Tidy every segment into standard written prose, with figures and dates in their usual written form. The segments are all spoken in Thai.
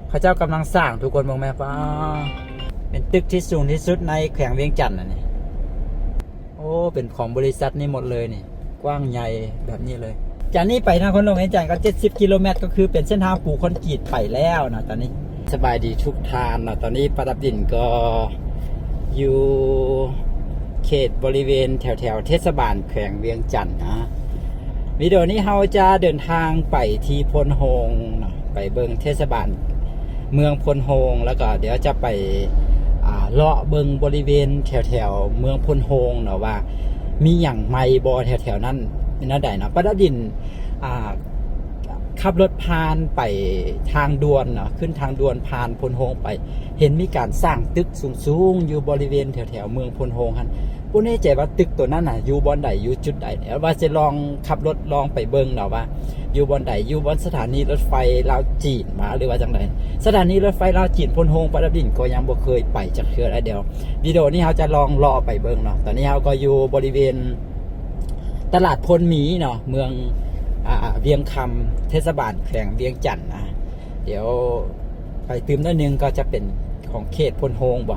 เขาเจ้ากำลังสร้างทุกคนมองแม่ป้าเป็นตึกที่สูงที่สุดในแขวงเวียงจันทน์นี่โอ้เป็นของบริษัทนี่หมดเลยนี่กว้างใหญ่แบบนี้เลยจากนี้ไปนครหลวงเวียงจันทน์ก็70 กิโลเมตรก็คือเป็นเส้นทางปูคอนกรีตไปแล้วนะตอนนี้สบายดีทุกทานนะตอนนี้ประดับดินก็อยู่เขตบริเวณแถวเทศบาลแขวงเวียงจันทน์นะวิดีโอนี้เราจะเดินทางไปที่พลโฮงนะไปเบิงเทศบาลเมืองพลโฮงแล้วก็เดี๋ยวจะไปเลาะเบิงบริเวณแถวเมืองพลโฮงเนาะว่ามีอย่างไม่บอแถวนั้นเป็นอะไรเนาะประดับดินขับรถผ่านไปทางด่วนเนาะขึ้นทางด่วนผ่านพลโฮงไปเห็นมีการสร้างตึกสูงอยู่บริเวณแถวเมืองพลโฮงครับผู้แน่ใจว่าตึกตัวนั้นน่ะอยู่บอนใดอยู่จุดใดเดี๋ยวว่าจะลองขับรถลองไปเบิ่งเนาะว่าอยู่บอนใดอยู่บนสถานีรถไฟลาวจีนมาหรือว่าจังไดสถานีรถไฟลาวจีนพลโฮงประดับดินก็ยังบ่เคยไปจักเทื่อแล้วเดี๋ยววิดีโอนี้เราจะลองรอไปเบิ่งเนาะตอนนี้เราก็อยู่บริเวณตลาดพลหมีเนาะเมืองเวียงคำเทศบาลแขวงเวียงจันทน์นะเดี๋ยวไปตื่มนิดนึงก็จะเป็นของเขตพลโฮงบ่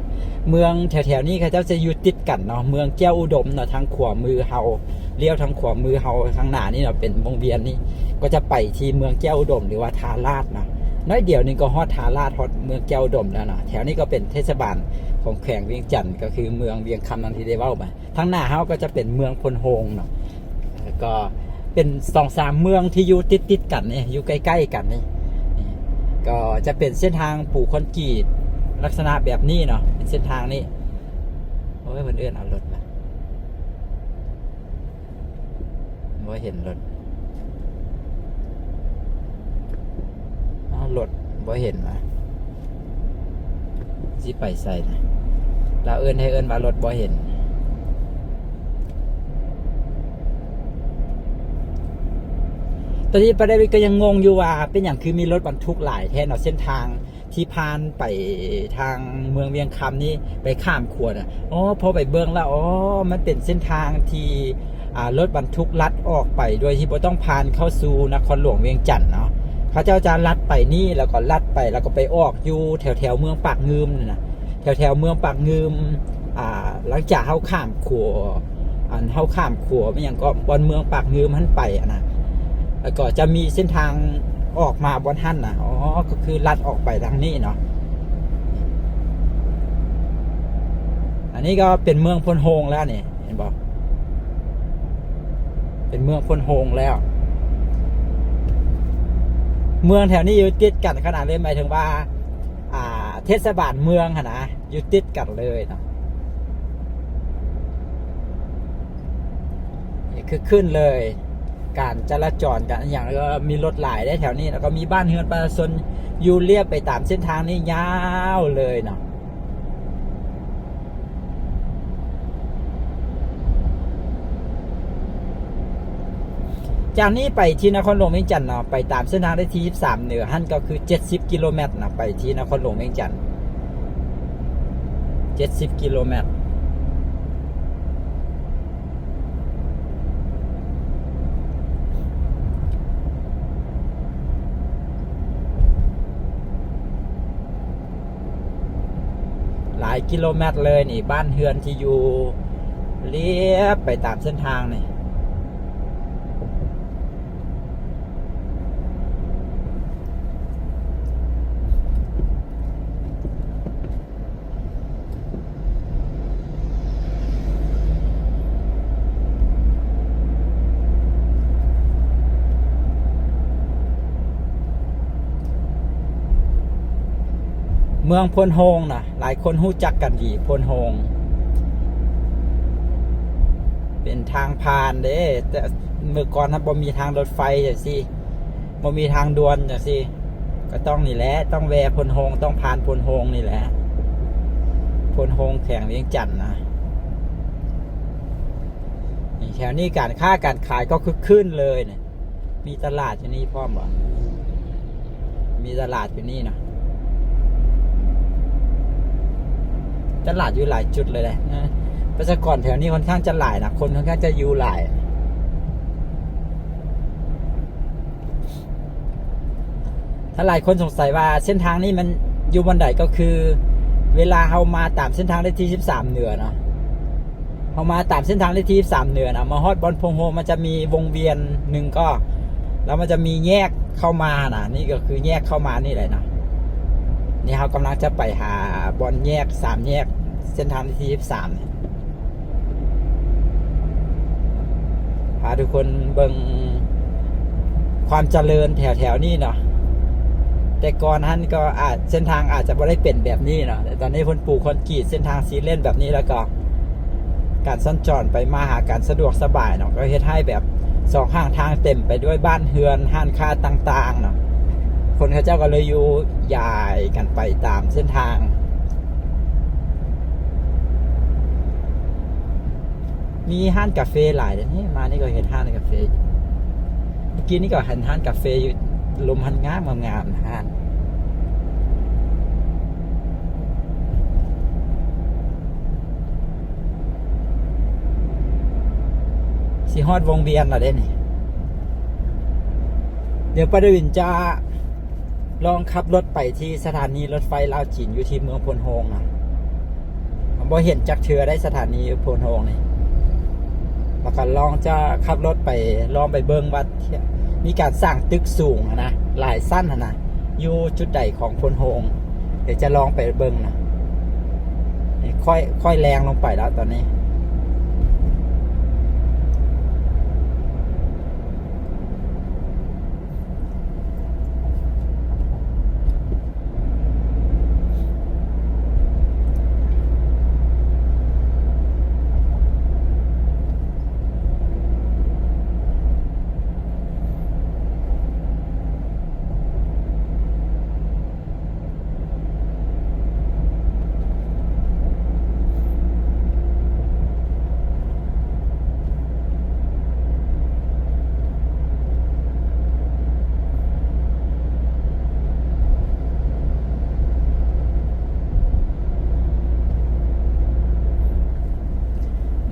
เมืองแถวๆนี้เขาจะอยู่ติดกันเนาะเมืองแก้วอุดมเนาะทางขวามือเฮาเลี้ยวทางขวามือเฮาข้างหน้านี่เนาะเป็นวงเวียนนี่ก็จะไปที่เมืองแก้วอุดมหรือว่าทาราชนะน้อยเดียวนึงก็ฮอดทาราชฮอดเมืองแก้วอุดมแล้วเนาะแถวนี้ก็เป็นเทศบาลของแขวงเวียงจันทน์ก็คือเมืองเวียงคำนั่นที่ได้เว้าไปทางหน้าเฮาก็จะเป็นเมืองพลโฮงเนาะก็เป็น2-3 เมืองที่อยู่ติดกันนี่อยู่ใกล้ๆกันนี่ก็จะเป็นเส้นทางปูคอนกรีตลักษณะแบบนี้เนาะเป็นเส้นทางนี้โอ้ยมันเอื้อนเอารถมาไม่เห็นรถรถไม่เห็นมาสิไปใส่นะเราเอื้อนให้เอื้อนว่ารถไม่เห็นตอนนี้ประเด็นก็ยังงงอยู่ว่าเป็นอย่างคือมีรถบรรทุกหลายแทนเนาะเส้นทางที่ผ่านไปทางเมืองเวียงคำนี่ไปข้ามขวดอ๋อพอไปเบื้องแล้วอ๋อมันเป็นเส้นทางที่รถบรรทุกลัดออกไปโดยที่ไม่ต้องผ่านเข้าสู่นครหลวงเวียงจันทน์เนาะเขาจะลัดไปนี่แล้วก็ลัดไปแล้วก็ไปออกอยู่แถวเมืองปากงืมนะแถวเมืองปากงืมหลังจากเข้าข้ามขวดเข้าข้ามขวดไม่อย่างก็บนเมืองปากงืมหันไปนะแล้วก็จะมีเส้นทางออกมาบนหันนะอ๋อก็คือลัดออกไปทางนี้เนาะอันนี้ก็เป็นเมืองพลโฮงแล้วนี่เห็นบอกเป็นเมืองพลโฮงแล้วเมืองแถวนี้อยู่ติดกันขนาดเลยหมายถึงว่าเทศบาลเมืองนะอยู่ติดกันเลยเนาะนี่คือขึ้นเลยการจราจรกันอย่างแล้วก็มีรถหลายได้แถวนี้แล้วก็มีบ้านเรือนประชาชนอยู่เรียบไปตามเส้นทางนี้ยาวเลยเนาะจากนี้ไปที่นครหลวงเวียงจันทน์เนาะไปตามเส้นทางได้ที่23เหนือหั่นก็คือ70 กิโลเมตรนะไปที่นครหลวงเวียงจันทน์70 กิโลเมตรหลายกิโลเมตรเลยนี่บ้านเฮือนที่อยู่เลียบไปตามเส้นทางนี่เมืองพลโฮงนะหลายคนรู้จักกันดีพลโฮงเป็นทางผ่านเด้แต่เมื่อก่อนนะบ่มีทางรถไฟจังซี่บ่มีทางด่วนจังซี่ก็ต้องนี่แหละต้องแวะพลโฮงต้องผ่านพลโฮงนี่แหละพลโฮงแขวงเวียงจันทน์นะนี่แถวนี้การค้าการขายก็คึกคืนเลยเนี่ยมีตลาดอยู่นี่พร้อมบ่มีตลาดอยู่นี่นะตลาดอยู่หลายจุดเลยนะประชากรแถวนี้ค่อนข้างจะหลายนะคนค่อนข้างจะอยู่หลาย ม ถ้าหลายคนสงสัยว่าเส้นทางนี้มันอยู่บนใดก็คือ เวลาเรามาตามเส้นทางเลขที่13เหนือเนาะเรามาตามเส้นทางเลขที่13เหนือนะมาฮอดบอนพงโฮมันจะมีวงเวียนหนึ่งก็แล้วมันจะมีแยกเข้ามานะนี่ก็คือแยกเข้ามานี่แหละนะนี่เรากำลังจะไปหาบอนแยก3แยกเส้นทางเลขที่13เนี่ยพาทุกคนเบิ่งความเจริญแถวๆนี้เนาะแต่ก่อนท่านก็อาจเส้นทางอาจจะไม่ได้เป็นแบบนี้เนาะแต่ตอนนี้เพิ่นปลูกคอนกรีตเส้นทางซีเลนแบบนี้แล้วก็การสัญจรไปมาหาการสะดวกสบายเนาะก็เฮ็ดให้แบบสองข้างทางเต็มไปด้วยบ้านเฮือนห้านค้าต่างๆเนาะคนเขาเจ้าก็เลยอยู่ย้ายกันไปตามเส้นทางมีห้านกาแฟหลายเลยนี่มานี่ก็เห็นห้านกาแฟเมื่อกี้นี่ก็เห็นห้านกาแฟอยู่ลมหันงามๆห้านสีฮอดวงเวียนเหรอเด้นี่เดี๋ยวประดินจะลองขับรถไปที่สถานีรถไฟลาวจีนอยู่ที่เมืองพนโฮงนะผมบ่เห็นจักเทือได้สถานีพนโฮงนี่แล้วก็ลองจะขับรถไปลองไปเบิ่งว่ามีการสร้างตึกสูงนะหลายสั้นนะอยู่จุดใดของพนโฮงเดี๋ยวจะลองไปเบิ่งนะค่อยแรงลงไปแล้วตอนนี้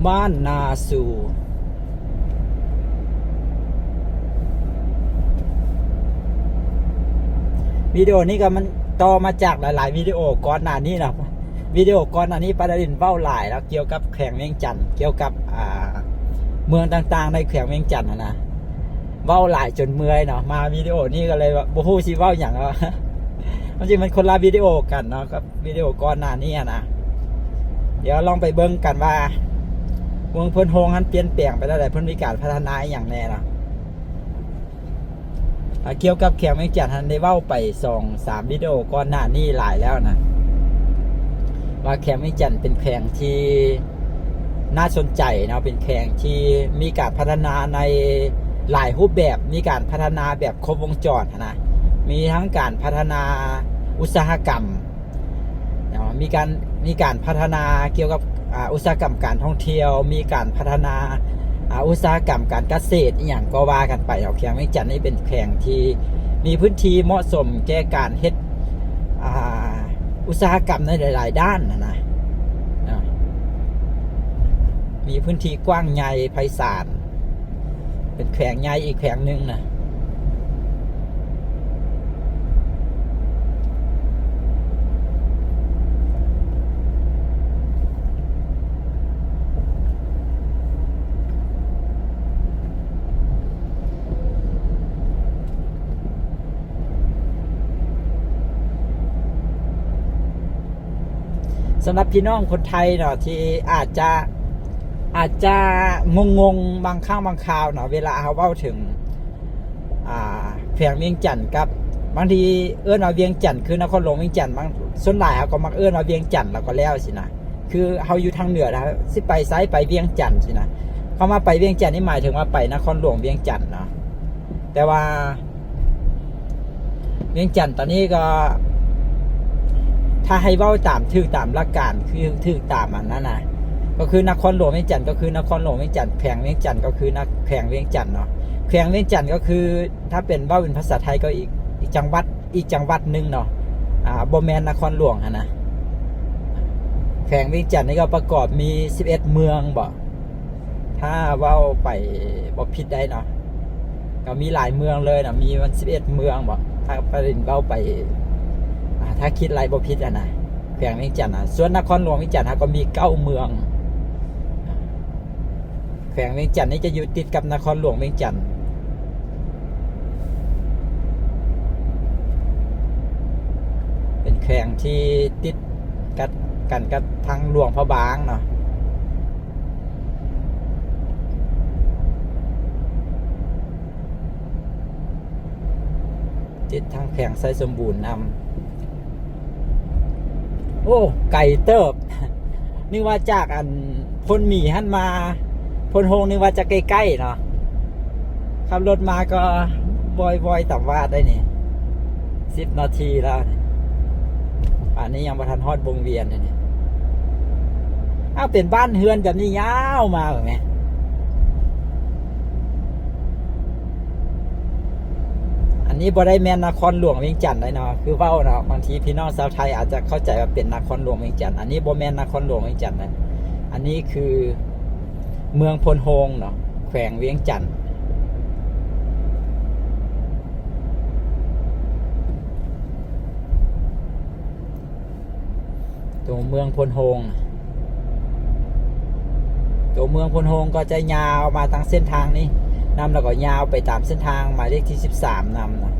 บ้านนาซูวิดีโอนี้ก็มันต่อมาจากหลายๆวิดีโอก่อนหน้านี้นะวิดีโอก่อนหน้านี้ปาดาลินเบ้าหลายแล้วเกี่ยวกับแขวงเวียงจันทร์เกี่ยวกับเมืองต่างๆในแขวงเวียงจันทร์นะเบ้าหลายจนเมื่อยเนาะมาวิดีโอนี้ก็เลยว่าโอ้โหสิเบ้าอย่างแล้วจริงมันคนละวิดีโอกันเนาะกับวิดีโอก่อนหน้านี้นะเดี๋ยวลองไปเบิ่งกันว่าเมืองพนโฮงนั้นเปลี่ยนแปลงไปได้แต่เพิ่นมีการพัฒนาอย่างแน่นะเกี่ยวกับแขวงเวียงจันทร์ได้เว้าไป2-3วิดีโอก่อนหน้านี้หลายแล้วนะว่าแขวงเวียงจันทร์เป็นแขวงที่น่าสนใจนะเป็นแขวงที่มีการพัฒนาในหลายรูปแบบมีการพัฒนาแบบครบวงจรนะมีทั้งการพัฒนาอุตสาหกรรมมีการพัฒนาเกี่ยวกับอุตสาหกรรมการท่องเที่ยวมีการพัฒนาอุตสาหกรรมการเกษตรอย่างก็ว่ากันไปแขวงเวียงจันทร์นี่เป็นแขวงที่มีพื้นที่เหมาะสมแก่การเฮ็ดอุตสาหกรรมในหลายๆด้านนะมีพื้นที่กว้างใหญ่ไพศาลเป็นแขวงใหญ่อีกแขวงหนึ่งนะสำหรับพี่น้องคนไทยเนาะที่อาจจะงงบางครั้งบางคราวเนาะเวลาเขาเว้าถึงแขวงเวียงจันทร์กับบางทีเอื้อนว่าเวียงจันทร์คือนครหลวงเวียงจันทร์บางส่วนหลายเขาก็มักเอื้อนว่าเวียงจันทร์แล้วก็แล้วสินะคือเขาอยู่ทางเหนือนะสิไปซ้ายไปเวียงจันทร์สินะเขามาไปเวียงจันทร์นี่หมายถึงว่าไปนครหลวงเวียงจันทร์เนาะแต่ว่าเวียงจันทร์ตอนนี้ก็ถ้าให้เว้าตามถือตามหลักการคือถือตามอันนั้นนะก็คือนครหลวงเวียงจันทร์ก็คือนครหลวงเวียงจันทร์แขวงเวียงจันทร์ก็คือแขวงเวียงจันทร์เนาะแขวงเวียงจันทร์ก็คือถ้าเป็นเว้าเป็นภาษาไทยก็อีกจังหวัดนึงเนาะบ่แม่นนครหลวงนะแขวงเวียงจันทร์นี่ก็ประกอบมี11เมืองบ่ถ้าเว้าไปบ่ผิดได้เนาะก็มีหลายเมืองเลยนะมีมัน11เมืองบ่ ถ้าประเด็นเบ้าไปถ้าคิดไรบ่ผิดนะแขวงเวียงจันทน์ส่วนนครหลวงเวียงจันทน์ก็มี9 เมืองแขวงเวียงจันทน์นี่จะอยู่ติดกับนครหลวงเวียงจันทน์เป็นแขวงที่ติดกันกับทางหลวงพระบางเนาะติดทางแขวงไซสมบูรณ์นำโอ้ไก่เติบนึกว่าจากอันพลหมี่หันมาพลโฮงนึกว่าจะใกล้ๆเนาะขับรถมาก็บอยต่ำวาดได้นี่10 นาทีแล้วป่านนี้ยังมาทันฮอดวงเวียนเลยนี่เป็นบ้านเฮือนแบบนี้ยาวมาแบบนี้อันนี้บ่ได้แม่นนครหลวงเวียงจันทน์ได้เนาะคือเว้าเนาะบางทีพี่น้องชาวไทยอาจจะเข้าใจว่าเป็นนครหลวงเวียงจันทน์อันนี้บ่แม่นนครหลวงเวียงจันทน์นะอันนี้คือเมืองพลโฮงเนาะแขวงเวียงจันทน์ตัวเมืองพลโฮงก็จะยาวมาทางเส้นทางนี้นำแล้วก็ยาวไปตามเส้นทางหมายเลขที่13นำนะ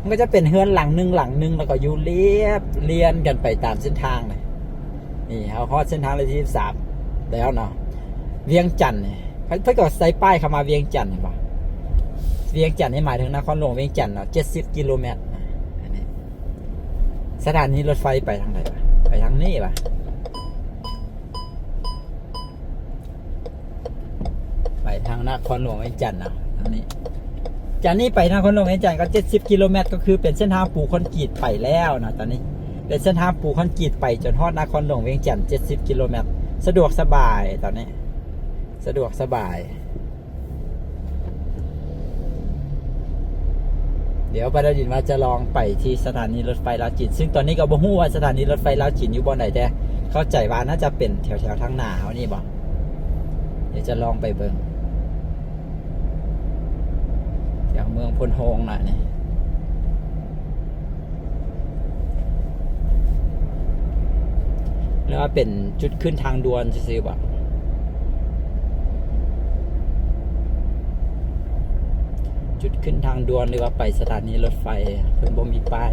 มันก็จะเป็นเฮือนหลังหนึ่งแล้วก็อยู่เลียนกันไปตามเส้นทางเลยนี่เขาฮอดเส้นทางเลขที่13แล้วเนาะเวียงจันทน์เนี่ยเพื่อก็ใส่ป้ายเข้ามาเวียงจันทน์เห็นปะเวียงจันทน์นี่หมายถึงนครหลวงเวียงจันทน์เนาะ70 กิโลเมตรสถานีรถไฟไปทางไหนไปทางนี้ป่ะไปทางนครหลวงเวียงจันทน์นะทางนี้จากนี้ไปนครหลวงเวียงจันทน์ก็70 กิโลเมตรก็คือเป็นเส้นทางปูคอนกรีตไปแล้วนะตอนนี้เป็นเส้นทางปูคอนกรีตไปจนฮอดนครหลวงเวียงจันทน์70 กิโลเมตรสะดวกสบายตอนนี้สะดวกสบายเดี๋ยวประดิษฐ์ว่าจะลองไปที่สถานีรถไฟลาวจีนซึ่งตอนนี้ก็บ่ฮู้ว่าสถานีรถไฟลาวจีนอยู่บ่ไหนแต่เข้าใจว่าน่าจะเป็นแถวทางหน้าเอานี่บ่เดี๋ยวจะลองไปเบิ่งอย่างเมืองพลโฮงน่ะนี่แล้วว่าเป็นจุดขึ้นทางด่วนซื่อๆบ่จุดขึ้นทางด่วนหรือว่าไปสถานีรถไฟเพิ่นบ่มีป้าย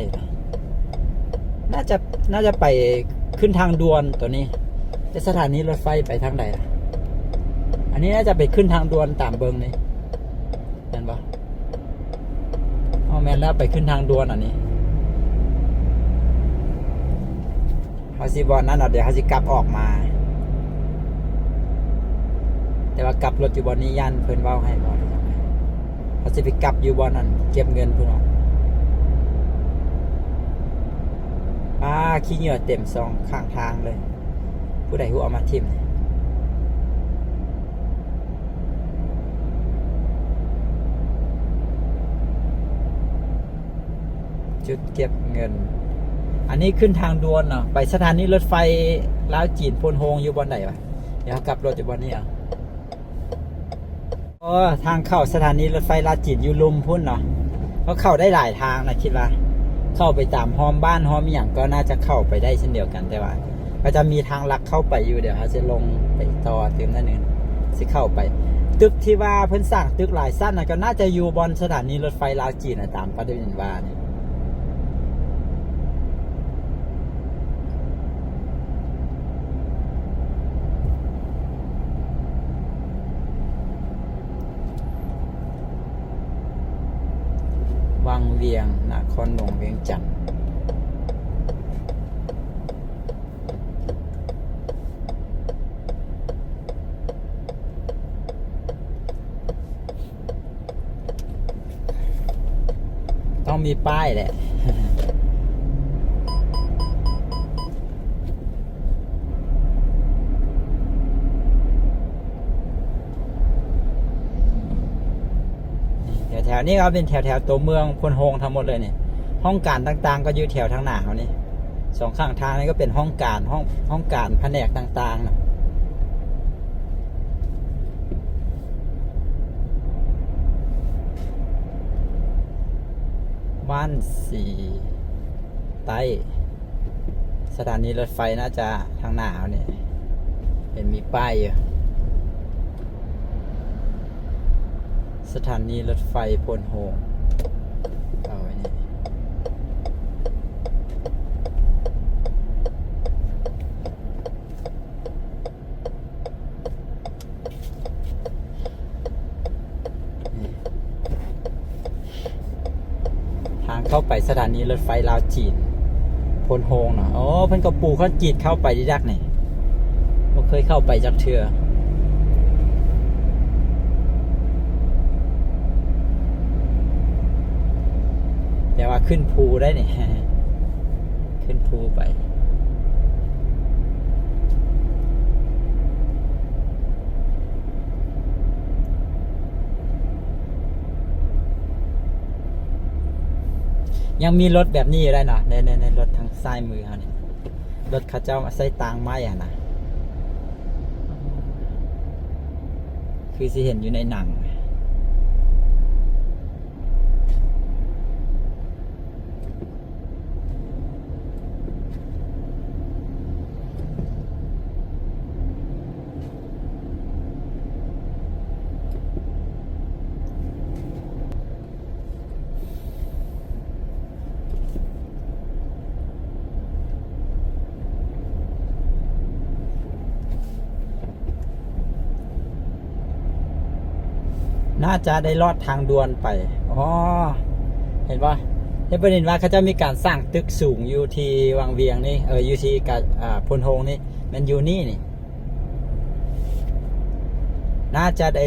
น่าจะไปขึ้นทางด่วนตัวนี้แต่สถานีรถไฟไปทางใดอันนี้น่าจะไปขึ้นทางด่วนตามเบิ่งนี่เห็นบ่แม่นแล้วไปขึ้นทางด่วนอันนี้เฮาสิบ่นั่นเดี๋ยวเฮาสิกลับออกมาแต่ว่ากลับรถอยู่บ่นี้ย่านเพิ่นเว้าให้บ่เขาจะไปกลับอยู่บ่นั่นเก็บเงินเพื่อนขี้เหงื่อเต็มซองข้างทางเลยผู้ใดผู้เอามาทิมจุดเก็บเงินอันนี้ขึ้นทางด่วนเนาะไปสถานีรถไฟลาวจีนพลโฮงอยู่บ่ไหนวะเดี๋ยวกลับรถอยู่บ่นี้ทางเข้าสถานีรถไฟลาวจีนอยู่ลุมพุ่นเนาะเขาเข้าได้หลายทางนะคิดว่าเข้าไปตามฮอมบ้านฮอมอย่างก็น่าจะเข้าไปได้เช่นเดียวกันแต่ว่าก็จะมีทางลักเข้าไปอยู่เดี๋ยวเขาจะลงไปต่อเติมนั่นเองสิเข้าไปตึกที่ว่าเพิ่นสร้างตึกหลายสั้นนะก็น่าจะอยู่บนสถานีรถไฟลาวจีนตามประเด็นว่าเนี่ยวังเวียงนครหลวงเวียงจันทน์ต้องมีป้ายแหละ แถวนี้ก็เป็นแถวตัวเมืองพลโฮงทั้งหมดเลยเนี่ยห้องการต่างๆก็อยู่แถวทางหน้าเขานี่สองข้างทางนี่ก็เป็นห้องการแผนกต่างๆนะ บ้านสีใต้สถานีรถไฟน่าจะทางหน้าเอาเนี่ยเห็นมีป้ายอยู่สถานีรถไฟพลโฮงเอาไว้นี่ทางเข้าไปสถานีรถไฟลาวจีนพลโฮงเนาะอ๋อเพิ่นก็ปูคอนกรีตเข้าไปดิดักนี่บ่เคยเข้าไปจักเทื่อแต่ว่าขึ้นภูได้นี่ ขึ้นภูไปยังมีรถแบบนี้อยู่ได้เนาะในรถทางซ้ายมือเขานี่รถเขาเจ้าใส่ตางไม้อะนะคือสิเห็นอยู่ในหนังน่าจะได้ลอดทางด่วนไปอ๋อเห็นป่ะเห็นประเด็นว่าเขาจะมีการสร้างตึกสูงอยู่ที่วังเวียงนี่อยู่ที่พลโฮงนี่มันอยู่นี่น่าจะได้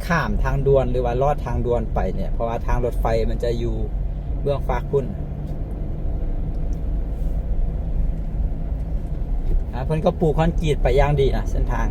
ข้ามทางด่วนหรือว่าลอดทางด่วนไปเนี่ยเพราะว่าทางรถไฟมันจะอยู่เบื้องฟ้าคุณเพิ่นก็ปูคอนกรีตไปอย่างดีนะเส้นทาง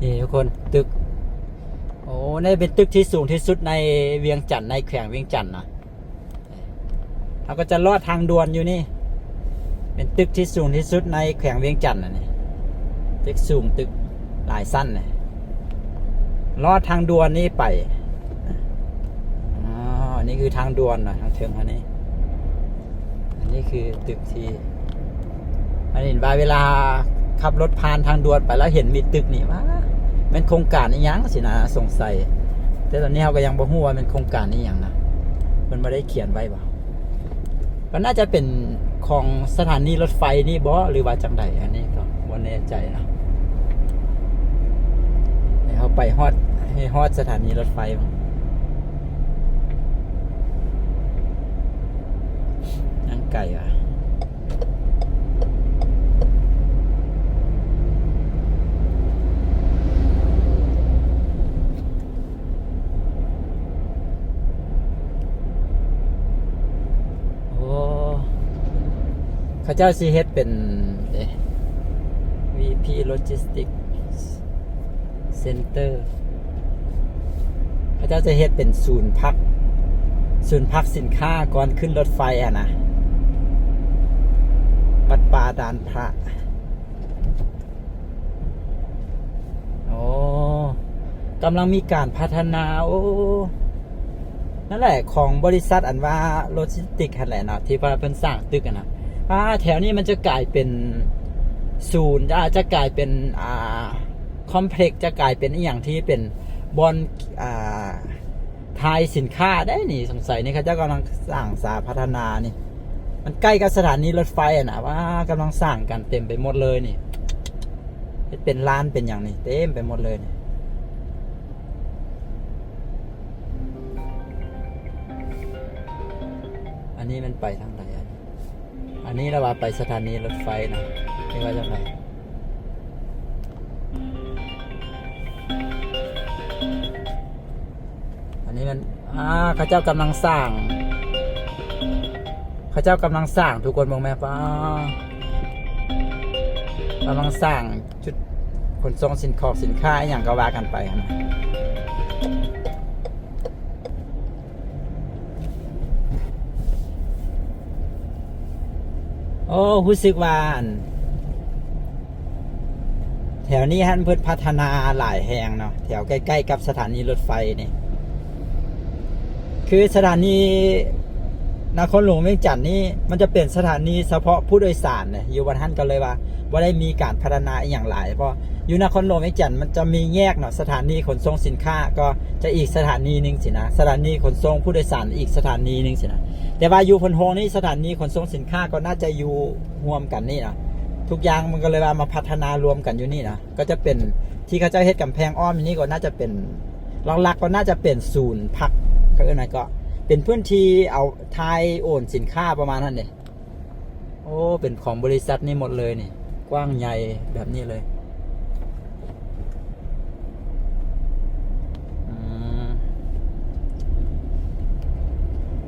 นี่ทุกคนตึกโอ้นี่เป็นตึกที่สูงที่สุดในเวียงจันทน์ในแขวงเวียงจันทน์นะเราก็จะลอดทางด่วนอยู่นี่เป็นตึกที่สูงที่สุดในแขวงเวียงจันทน์นะนี่ตึกสูงตึกหลายสั้นนะลอดทางด่วนนี่ไปอ๋อนี่คือทางด่วนนะทางเทิงอันนี้อันนี้คือตึกที่อันนี้เวลาขับรถผ่านทางด่วนไปแล้วเห็นมีตึกนี่ว่าเป็นโครงการอีหยังสินะสงสัยแต่ตอนนี้เราก็ยังบ่ฮู้ว่าเป็นโครงการอีหยังนะมันไม่ได้เขียนไว้บ่ก็น่าจะเป็นของสถานีรถไฟนี่บ่หรือว่าจังใดอันนี้ก็บ่แน่ใจนะให้เขาไปฮอดสถานีรถไฟบ่นั่งไก่ว่ะเขาเจ้าซีเฮดเป็น VP Logistics Center เขาเจ้าจะเฮดเป็นศูนย์พักสินค้าก่อนขึ้นรถไฟอะนะวัดป่าดานพระโอ้กำลังมีการพัฒนาโอ้นั่นแหละของบริษัทอันว่าโลจิสติกส์แหละเนาะที่ว่าเพิ่นสร้างตึกอะนะแถวนี้มันจะกลายเป็นศูนย์จะกลายเป็นคอมเพล็กซ์จะกลายเป็นอีกอย่างที่เป็นบอนทายสินค้าได้นี่สงสัยนี่เขาจะกำลังสร้างพัฒนานี่มันใกล้กับสถานีรถไฟอะนะว่ากำลังสร้างกันเต็มไปหมดเลยนี่เป็นร้านเป็นอย่างนี้เต็มไปหมดเลยนี่ นนี้มันไปทางไหนอันนี้เราว่าไปสถานีรถไฟนะไม่ว่าจะไปอันนี้มันข้าเจ้ากำลังสร้างข้าเจ้ากำลังสร้างทุกคนมองแม่ป้ากำลังสร้างจุดขนส่งสินค้าอย่างก็ว่ากันไปนะโอ้รู้สึกว่าแถวนี้เพิ่นพัฒนาหลายแห่งเนาะแถวใกล้ๆกับสถานีรถไฟนี่คือสถานีนครหลวงเวียงจันทน์นี่มันจะเป็นสถานีเฉพาะผู้โดยสารเนี่ยอยู่วันท่านกันเลยว่าได้มีการพัฒนาอย่างหลายเพราะอยู่นครหลวงเวียงจันทน์มันจะมีแยกเนาะสถานีขนส่งสินค้าก็จะอีกสถานีหนึ่งสินะสถานีขนส่งผู้โดยสารอีกสถานีหนึ่งสินะแต่ว่าอยู่พนโฮงนี่สถานีขนส่งสินค้าก็น่าจะอยู่รวมกันนี่นะทุกอย่างมันก็เลยว่ามาพัฒนารวมกันอยู่นี่นะก็จะเป็นที่เขาจะเฮ็ดกำแพงอ้อมนี่ก็น่าจะเป็นหลักๆก็น่าจะเป็นศูนย์พักก็ก็เป็นพื้นที่เอาทายโอนสินค้าประมาณนั้นเนี่ยโอ้เป็นของบริษัทนี่หมดเลยนี่กว้างใหญ่แบบนี้เลย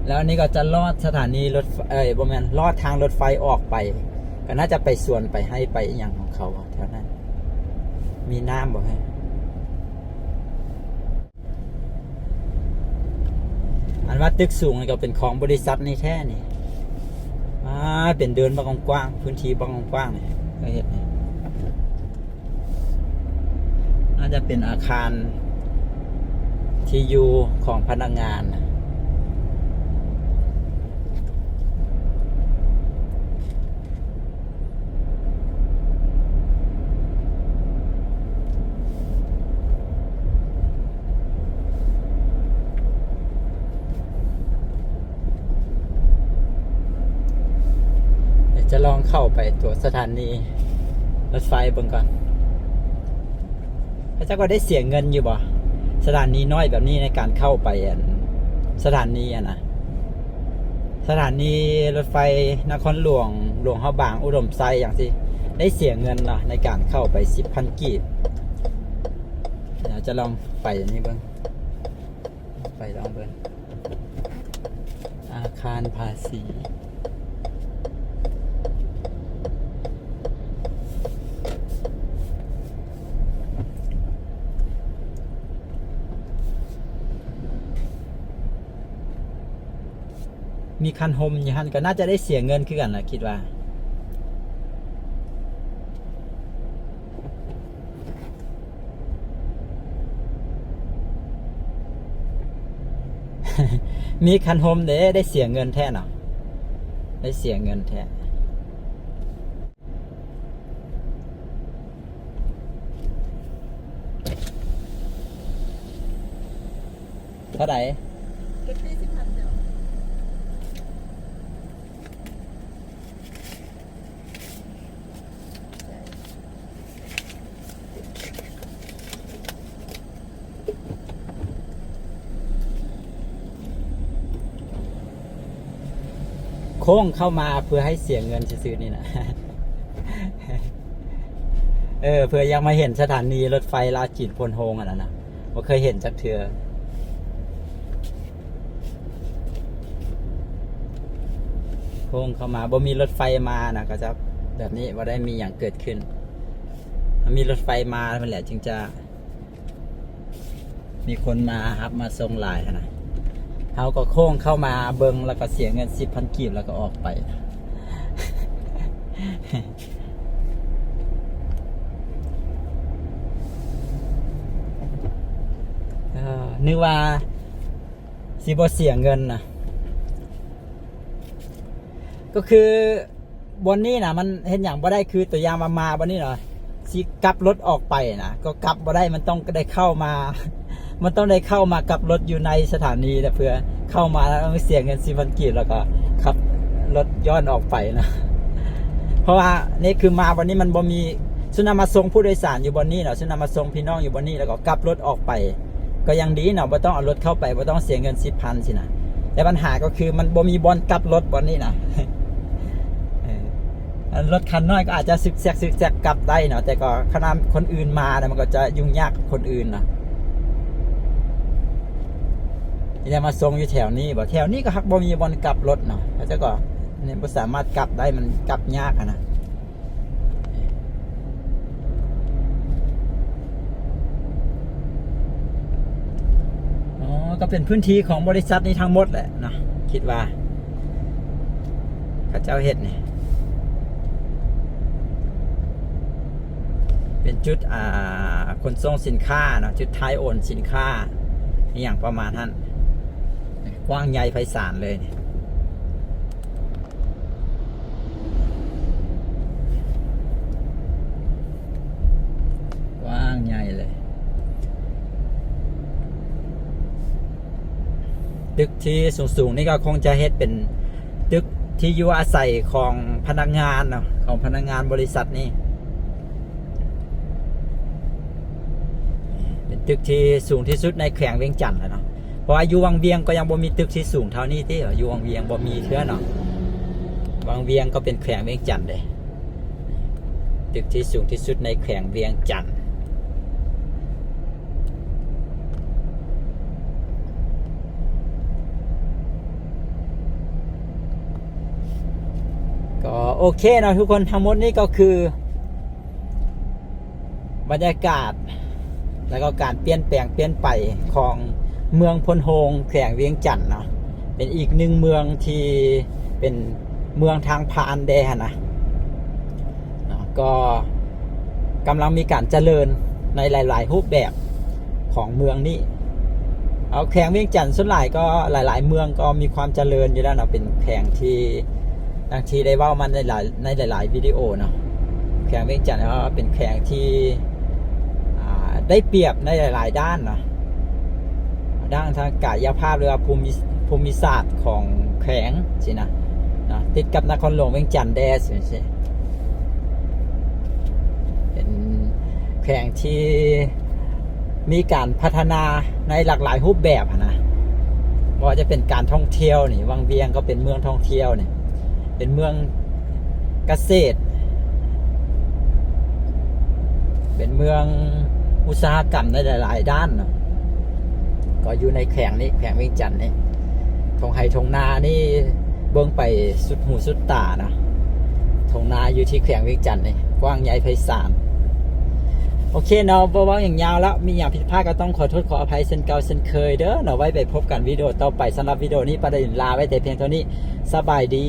แล้วอันนี้ก็จะลอดสถานีรถประมาณลอดทางรถไฟออกไปก็น่าจะไปส่วนไปให้ไปอย่างของเขาแถวนั้นมีน้ำบอกให้อันว่าตึกสูงนี่ก็เป็นของบริษัทนี่แท้นี่เป็นเดินบางกว้างพื้นที่บางกว้างนี่ก็เห็นนี่น่าจะเป็นอาคารที่อยู่ของพนักงานนะจะลองเข้าไปตัวสถานีรถไฟเบิ่งก่อนพระเจ้าก็ได้เสียเงินอยู่บ่สถานีน้อยแบบนี้ในการเข้าไปสถานีนะสถานีรถไฟนครหลวงฮาบางอุดมไซอย่างที่ได้เสียเงินนะในการเข้าไป10,000 กีบเดี๋ยวจะลองไปอย่างนี้เบิ่งไปลองเบิ่งอาคารภาษีมีคันโฮมอย่างนั้นก็น่าจะได้เสียเงินคือกันนะคิดว่า มีคันโฮมได้เสียเงินแท้เนาะได้เสียเงินแท้เท่าไหร่โค้งเข้ามาเพื่อให้เสียเงินซื้อนี่นะ เพื่อยังมาเห็นสถานีรถไฟลาวจีนพนโฮงนะว่าเคยเห็นจักเทือโค้งเข้ามาบ่มีรถไฟมานะก็จะแบบนี้ว่าได้มีอย่างเกิดขึ้นมีรถไฟมาแล้วแหละจึงจะมีคนมาครับมาส่งหลายนะเขาก็โค้งเข้ามาเบิงแล้วก็เสียเงิน10,000 กีบแล้วก็ออกไปนึกว่าสิบ่เสียเงินนะก็คือบนนี้นะมันเห็นอย่างบ่ได้คือตัวอย่างมาบนนี้เนาะสิกลับรถออกไปนะก็กลับบ่ได้มันต้องได้เข้ามามันต้องได้เข้ามากับรถอยู่ในสถานีแต่เพื่อเข้ามาแล้วต้องเสียเงิน10,000 กีบแล้วก็ขับรถย้อนออกไปนะเพราะว่านี่คือมาวันนี้มันบ่มีสุนามาส่งผู้โดยสารอยู่บนนี้เนาะสุนามาส่งพี่น้องอยู่บนนี้แล้วก็กลับรถออกไปก็ยังดีเนาะบ่ต้องเอารถเข้าไปบ่ต้องเสียเงิน10,000สินะ แต่ปัญหาก็คือมันบ่มีบอลกลับรถบอลนี่นะ รถคันน้อยก็อาจจะซึกแซกกลับได้เนาะแต่ก็ขนาดคนอื่นมาเนี่ยมันก็จะยุ่งยากกับคนอื่นนะจะมาส่งอยู่แถวนี้บ่แถวนี้ก็ฮักบ่มีบอลกลับรถเนาะแล้วก็เนี่ยบ่สามารถกลับได้มันกลับยากอะนะอ๋อก็เป็นพื้นที่ของบริษัทนี้ทั้งหมดแหละเนาะคิดว่าเขาเจ้าเฮ็ดนี่เป็นจุดขนส่งสินค้าเนาะจุดท้ายโอนสินค้าอย่างประมาณนั้นกว้างใหญ่ไพศาลเลยกว้างใหญ่เลยตึกที่สูงๆนี่ก็คงจะเฮ็ดเป็นตึกที่อยู่อาศัยของพนักงานเนาะของพนักงานบริษัทนี้เป็นตึกที่สูงที่สุดในแขวงเวียงจันทน์เนาะเพราะว่าอยู่วังเวียงก็ยังบ่มีตึกที่สูงเท่านี้ที่อยู่วังเวียงบ่มีเทื่อเนาะวังเวียงก็เป็นแขวงเวียงจันทน์เลยตึกที่สูงที่สุดในแขวงเวียงจันทน์ก็โอเคเนาะทุกคนทั้งหมดนี้ก็คือบรรยากาศแล้วก็การเปลี่ยนแปลงเปลี่ยนไปของเมืองพลโฮงแขวงเวียงจันทน์เนาะเป็นอีกหนึ่งเมืองที่เป็นเมืองทางผ่านแดนนะก็กำลังมีการเจริญในหลายๆรูปแบบของเมืองนี้เอาแขวงเวียงจันทน์ส่วนหลายก็หลายๆเมืองก็มีความเจริญอยู่แล้วเนาะเป็นแขวงที่บางทีได้เว้ามันในหลายวิดีโอเนาะแขวงเวียงจันทน์ก็เป็นแขวงที่ได้เปรียบในหลายๆด้านเนาะด้านทางกายภาพหรือว่าภูมิศาสตร์ของแขวงสินะติดกับนครหลวงเวียงจันทน์แดสิเป็นแขวงที่มีการพัฒนาในหลากหลายรูปแบบนะว่าจะเป็นการท่องเที่ยวนี่วังเวียงก็เป็นเมืองท่องเที่ยวนี่เป็นเมืองเกษตรเป็นเมืองอุตสาหกรรมในหลายๆด้านเนาะก็อยู่ในแขวงนี้แขวงเวียงจันทน์นี่ทงไฮทงนานี่เบิ่งไปสุดหูสุดตานะทงนาอยู่ที่แขวงเวียงจันทน์นี่กว้างใหญ่ไพศาลโอเคเนาะบ่ว่าอย่างยาวแล้วมีอย่างผิดพลาดก็ต้องขอโทษขออภัยเช่นเก่าเช่นเคยเด้อเนาะไว้ไปพบกันวิดีโอต่อไปสำหรับวิดีโอนี้ประเด็นลาไว้แต่เพียงเท่านี้สบายดี